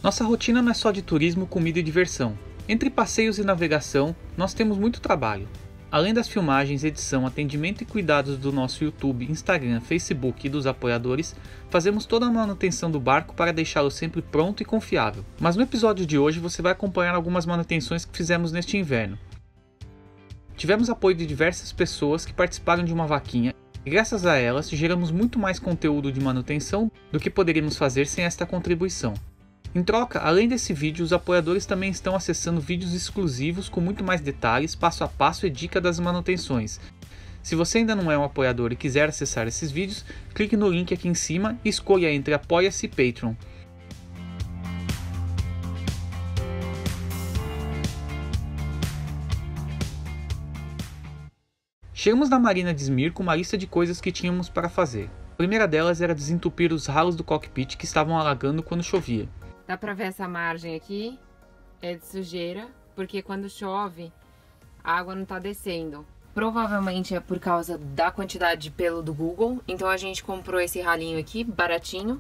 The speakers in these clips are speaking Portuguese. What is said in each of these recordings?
Nossa rotina não é só de turismo, comida e diversão. Entre passeios e navegação, nós temos muito trabalho. Além das filmagens, edição, atendimento e cuidados do nosso YouTube, Instagram, Facebook e dos apoiadores, fazemos toda a manutenção do barco para deixá-lo sempre pronto e confiável. Mas no episódio de hoje você vai acompanhar algumas manutenções que fizemos neste inverno. Tivemos apoio de diversas pessoas que participaram de uma vaquinha e graças a elas geramos muito mais conteúdo de manutenção do que poderíamos fazer sem esta contribuição. Em troca, além desse vídeo, os apoiadores também estão acessando vídeos exclusivos com muito mais detalhes, passo a passo e dica das manutenções. Se você ainda não é um apoiador e quiser acessar esses vídeos, clique no link aqui em cima e escolha entre Apoia-se e Patreon. Chegamos na Marina de Izmir com uma lista de coisas que tínhamos para fazer. A primeira delas era desentupir os ralos do cockpit que estavam alagando quando chovia. Dá pra ver essa margem aqui, é de sujeira, porque quando chove, a água não tá descendo. Provavelmente é por causa da quantidade de pelo do Google, então a gente comprou esse ralinho aqui, baratinho,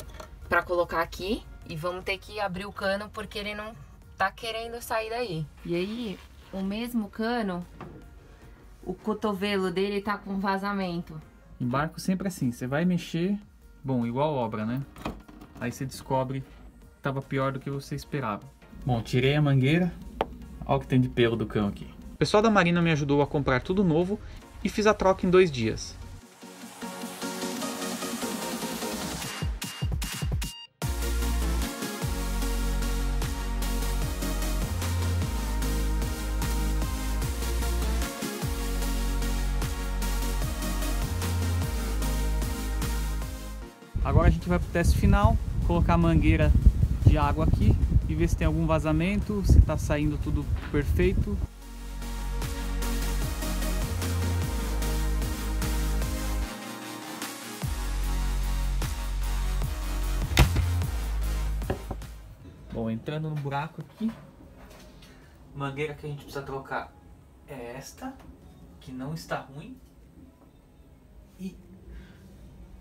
pra colocar aqui. E vamos ter que abrir o cano porque ele não tá querendo sair daí. E aí, o mesmo cano, o cotovelo dele tá com vazamento. Em barco sempre assim, você vai mexer, bom, igual obra, né? Aí você descobre estava pior do que você esperava. Bom, tirei a mangueira. Olha o que tem de pelo do cão aqui. O pessoal da Marina me ajudou a comprar tudo novo e fiz a troca em 2 dias. Agora a gente vai para o teste final, colocar a mangueira de água aqui e ver se tem algum vazamento, se está saindo tudo perfeito. Bom, entrando no buraco aqui, mangueira que a gente precisa trocar é esta, que não está ruim, e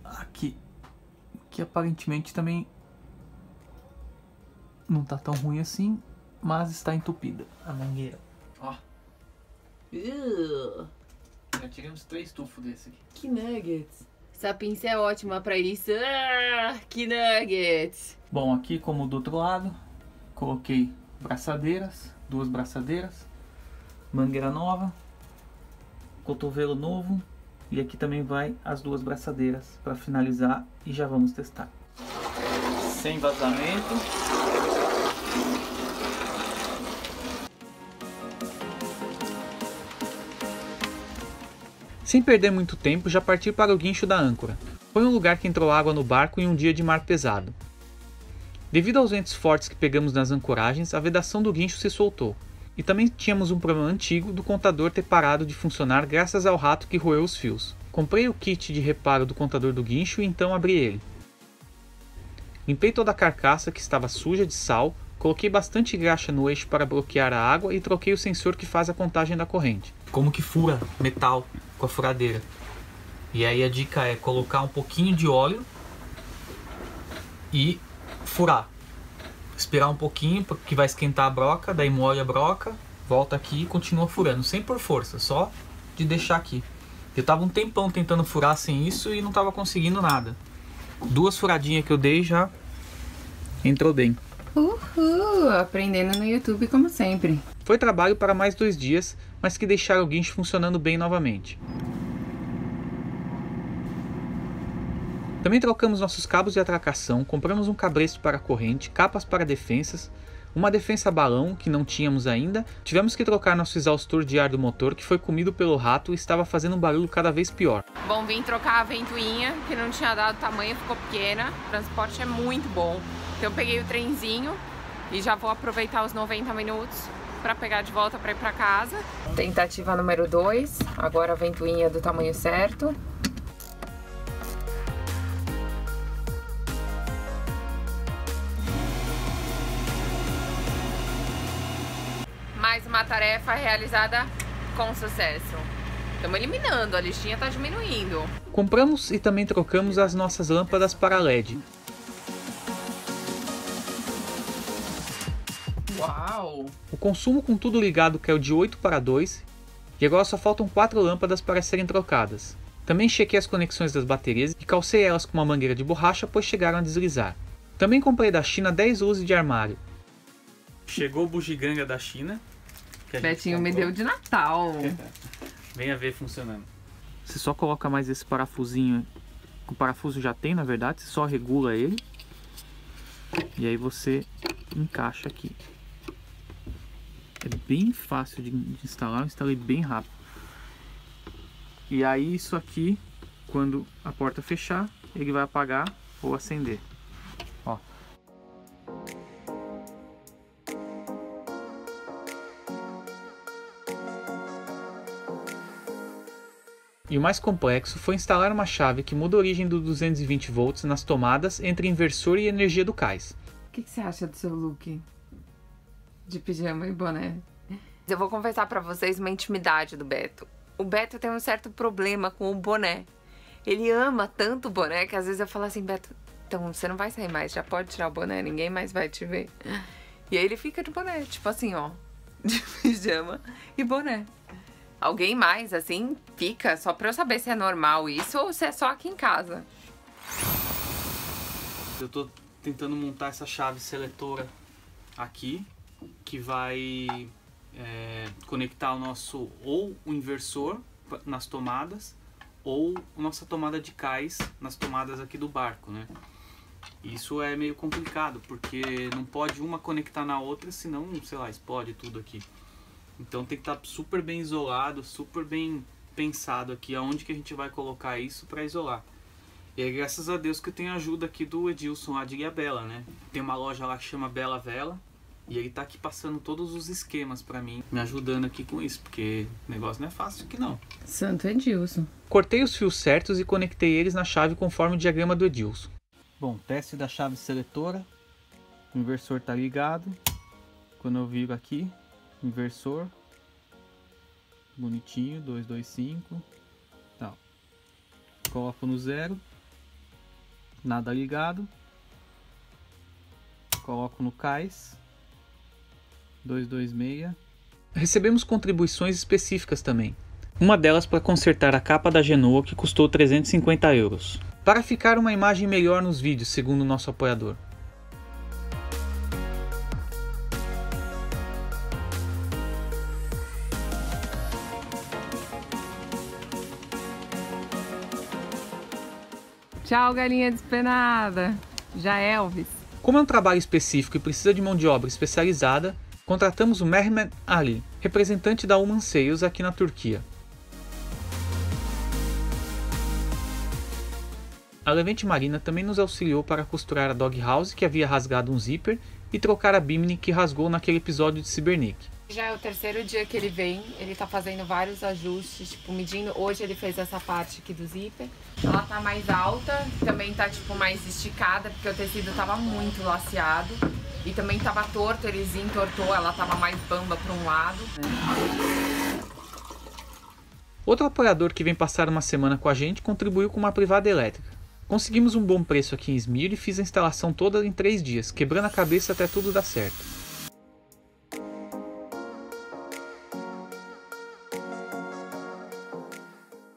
aqui, que aparentemente também não tá tão ruim assim, mas está entupida a mangueira. Ó. Já tiramos 3 tufos desse aqui. Que nuggets. Essa pinça é ótima pra isso. Que nuggets. Bom, aqui como do outro lado, coloquei braçadeiras, 2 braçadeiras, mangueira nova, cotovelo novo, e aqui também vai as 2 braçadeiras para finalizar e já vamos testar. Sem vazamento. Sem perder muito tempo, já parti para o guincho da âncora. Foi um lugar que entrou água no barco em um dia de mar pesado. Devido aos ventos fortes que pegamos nas ancoragens, a vedação do guincho se soltou. E também tínhamos um problema antigo do contador ter parado de funcionar graças ao rato que roeu os fios. Comprei o kit de reparo do contador do guincho e então abri ele. Limpei toda a carcaça que estava suja de sal, coloquei bastante graxa no eixo para bloquear a água e troquei o sensor que faz a contagem da corrente. Como que fura metal com a furadeira. E aí a dica é colocar um pouquinho de óleo e furar. Esperar um pouquinho porque vai esquentar a broca, daí molha a broca, volta aqui e continua furando, sem por força, só de deixar aqui. Eu tava um tempão tentando furar sem isso e não tava conseguindo nada. 2 furadinhas que eu dei já entrou bem. Uhul, aprendendo no YouTube como sempre. Foi trabalho para mais 2 dias, mas que deixaram o guincho funcionando bem novamente. Também trocamos nossos cabos de atracação, compramos um cabresto para a corrente, capas para defensas, uma defensa balão que não tínhamos ainda, tivemos que trocar nosso exaustor de ar do motor que foi comido pelo rato e estava fazendo um barulho cada vez pior. Bom, vim trocar a ventoinha, que não tinha dado tamanho, ficou pequena, o transporte é muito bom. Então eu peguei o trenzinho e já vou aproveitar os 90 minutos para pegar de volta para ir para casa. Tentativa número 2, agora a ventoinha do tamanho certo. Mais uma tarefa realizada com sucesso. Estamos eliminando, a listinha está diminuindo. Compramos e também trocamos as nossas lâmpadas para LED. Uau! O consumo com tudo ligado caiu de 8 para 2 e agora só faltam 4 lâmpadas para serem trocadas. Também chequei as conexões das baterias e calcei elas com uma mangueira de borracha, pois chegaram a deslizar. Também comprei da China 10 luzes de armário. Chegou o bugiganga da China. Betinho me deu de Natal. Venha ver funcionando. Você só coloca mais esse parafusinho. O parafuso já tem, na verdade. Você só regula ele. E aí você encaixa aqui. É bem fácil de instalar. Eu instalei bem rápido. E aí isso aqui, quando a porta fechar, ele vai apagar ou acender. Ó. E o mais complexo foi instalar uma chave que muda a origem do 220 volts nas tomadas entre inversor e energia do cais. O que você acha do seu look de pijama e boné? Eu vou confessar pra vocês uma intimidade do Beto. O Beto tem um certo problema com o boné. Ele ama tanto o boné que às vezes eu falo assim, Beto, então você não vai sair mais, já pode tirar o boné, ninguém mais vai te ver. E aí ele fica de boné, tipo assim, ó, de pijama e boné. Alguém mais, assim, fica só pra eu saber se é normal isso ou se é só aqui em casa. Eu tô tentando montar essa chave seletora aqui, que vai conectar o nosso, ou o inversor nas tomadas, ou a nossa tomada de cais nas tomadas aqui do barco, né? Isso é meio complicado, porque não pode uma conectar na outra, senão, sei lá, explode tudo aqui. Então tem que estar super bem isolado, super bem pensado aqui aonde que a gente vai colocar isso para isolar. E é graças a Deus que eu tenho a ajuda aqui do Edilson lá de Ilhabela, né? Tem uma loja lá que chama Bela Vela e ele tá aqui passando todos os esquemas para mim, me ajudando aqui com isso, porque o negócio não é fácil aqui não. Santo Edilson. Cortei os fios certos e conectei eles na chave conforme o diagrama do Edilson. Bom, teste da chave seletora. O inversor tá ligado. Quando eu viro aqui, inversor, bonitinho, 225, tal. Coloco no 0, nada ligado. Coloco no cais, 226. Recebemos contribuições específicas também. Uma delas para consertar a capa da Genoa, que custou 350 €. Para ficar uma imagem melhor nos vídeos, segundo o nosso apoiador. Tchau, galinha despenada. Já Elvis. Como é um trabalho específico e precisa de mão de obra especializada, contratamos o Mehmet Ali, representante da Human Sales aqui na Turquia. A Levante Marina também nos auxiliou para costurar a Doghouse, que havia rasgado um zíper, e trocar a Bimini, que rasgou naquele episódio de Cybernic. Já é o terceiro dia que ele vem, ele tá fazendo vários ajustes, tipo, medindo. Hoje ele fez essa parte aqui do zíper. Ela tá mais alta, também tá, tipo, mais esticada, porque o tecido tava muito laceado. E também tava torto, ele entortou, ela tava mais bamba para um lado. Outro apoiador que vem passar uma semana com a gente contribuiu com uma privada elétrica. Conseguimos um bom preço aqui em Izmir e fiz a instalação toda em 3 dias, quebrando a cabeça até tudo dar certo.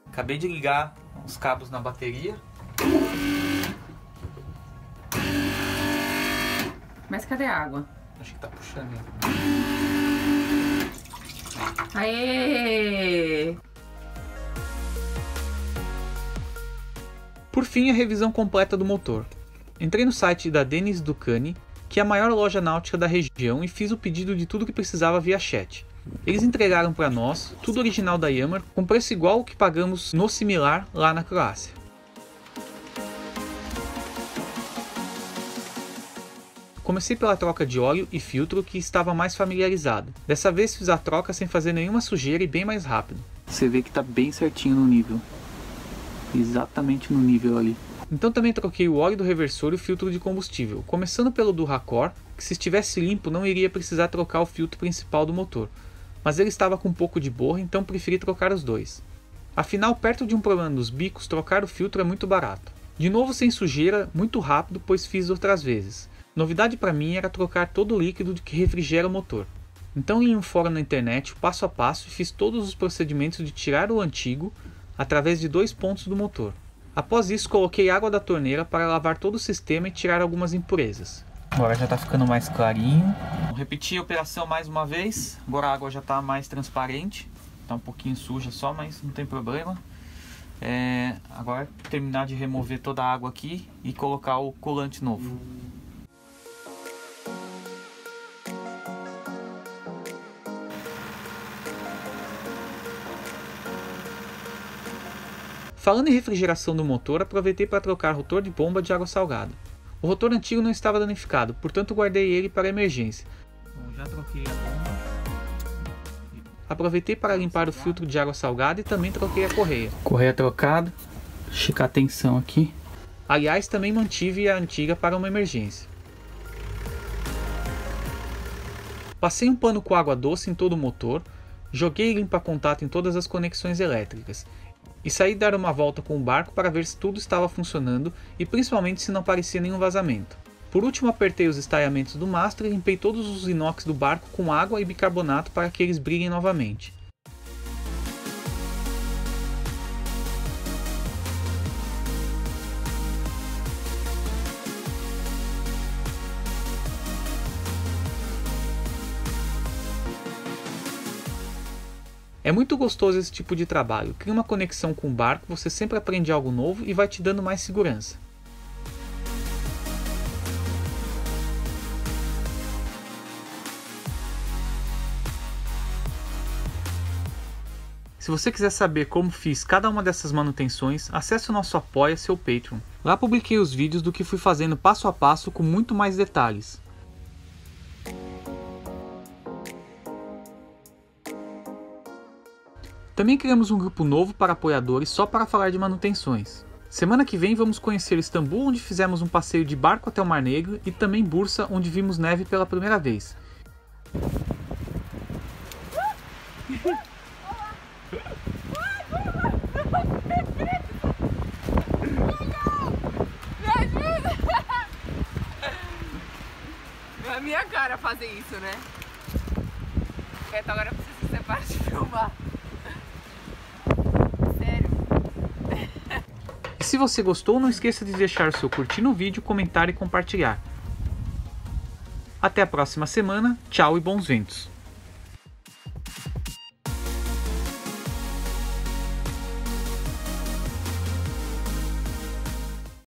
Acabei de ligar os cabos na bateria. Mas cadê a água? Acho que tá puxando. Aê! Por fim, a revisão completa do motor. Entrei no site da Denis Ducani, que é a maior loja náutica da região, e fiz o pedido de tudo que precisava via chat. Eles entregaram para nós, tudo original da Yammer, com preço igual ao que pagamos no similar lá na Croácia. Comecei pela troca de óleo e filtro, que estava mais familiarizado. Dessa vez fiz a troca sem fazer nenhuma sujeira e bem mais rápido. Você vê que está bem certinho no nível. Exatamente no nível ali. Então também troquei o óleo do reversor e o filtro de combustível, começando pelo do Racor, que se estivesse limpo não iria precisar trocar o filtro principal do motor, mas ele estava com um pouco de borra, então preferi trocar os dois. Afinal, perto de um problema nos bicos, trocar o filtro é muito barato. De novo sem sujeira, muito rápido, pois fiz outras vezes. Novidade para mim era trocar todo o líquido que refrigera o motor. Então li um fórum na internet o passo a passo e fiz todos os procedimentos de tirar o antigo através de 2 pontos do motor. Após isso, coloquei água da torneira para lavar todo o sistema e tirar algumas impurezas. Agora já está ficando mais clarinho. Vou repetir a operação mais uma vez. Agora a água já está mais transparente. Está um pouquinho suja só, mas não tem problema. Agora terminar de remover toda a água aqui e colocar o colante novo. Falando em refrigeração do motor, aproveitei para trocar rotor de bomba de água salgada. O rotor antigo não estava danificado, portanto guardei ele para emergência. Bom, já troquei a bomba. Aproveitei para limpar o filtro de água salgada e também troquei a correia. Correia trocada, checar a tensão aqui. Aliás, também mantive a antiga para uma emergência. Passei um pano com água doce em todo o motor, joguei limpa-contato em todas as conexões elétricas e saí dar uma volta com o barco para ver se tudo estava funcionando e principalmente se não parecia nenhum vazamento. Por último, apertei os estaiamentos do mastro e limpei todos os inox do barco com água e bicarbonato para que eles brilhem novamente. É muito gostoso esse tipo de trabalho, cria uma conexão com o barco, você sempre aprende algo novo e vai te dando mais segurança. Se você quiser saber como fiz cada uma dessas manutenções, acesse o nosso Apoia-se ou Patreon. Lá publiquei os vídeos do que fui fazendo passo a passo com muito mais detalhes. Também criamos um grupo novo para apoiadores só para falar de manutenções. Semana que vem vamos conhecer Istambul, onde fizemos um passeio de barco até o Mar Negro, e também Bursa, onde vimos neve pela primeira vez. É a minha cara fazer isso, né? Então agora eu preciso ser parte de filmar. Sério. E se você gostou, não esqueça de deixar o seu curtir no vídeo, comentar e compartilhar. Até a próxima semana, tchau e bons ventos!